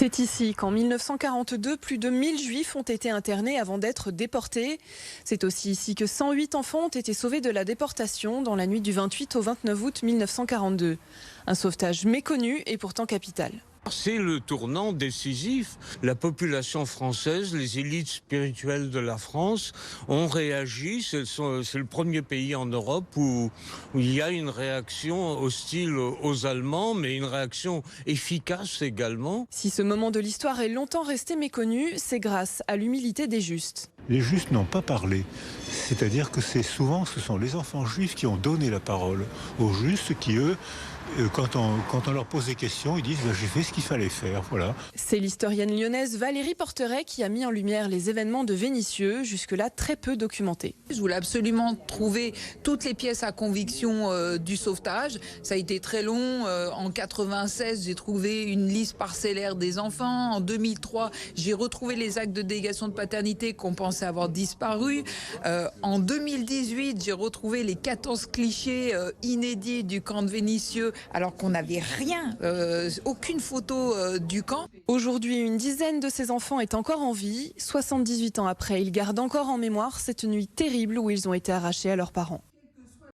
C'est ici qu'en 1942, plus de 1000 juifs ont été internés avant d'être déportés. C'est aussi ici que 108 enfants ont été sauvés de la déportation dans la nuit du 28 au 29 août 1942. Un sauvetage méconnu et pourtant capital. C'est le tournant décisif. La population française, les élites spirituelles de la France ont réagi. C'est le premier pays en Europe où il y a une réaction hostile aux Allemands, mais une réaction efficace également. Si ce moment de l'histoire est longtemps resté méconnu, c'est grâce à l'humilité des justes. Les justes n'ont pas parlé. C'est-à-dire que ce sont les enfants juifs qui ont donné la parole aux justes qui, eux, quand on leur pose des questions, ils disent j'ai fait ce qu'il fallait faire. Voilà. C'est l'historienne lyonnaise Valérie Porteret qui a mis en lumière les événements de Vénissieux, jusque-là très peu documentés. Je voulais absolument trouver toutes les pièces à conviction du sauvetage. Ça a été très long. En 96, j'ai trouvé une liste parcellaire des enfants. En 2003, j'ai retrouvé les actes de délégation de paternité qu'on pensait avoir disparu. En 2018, j'ai retrouvé les 14 clichés inédits du camp de Vénissieux, alors qu'on n'avait rien, aucune photo du camp. Aujourd'hui, une dizaine de ces enfants est encore en vie. 78 ans après, ils gardent encore en mémoire cette nuit terrible où ils ont été arrachés à leurs parents.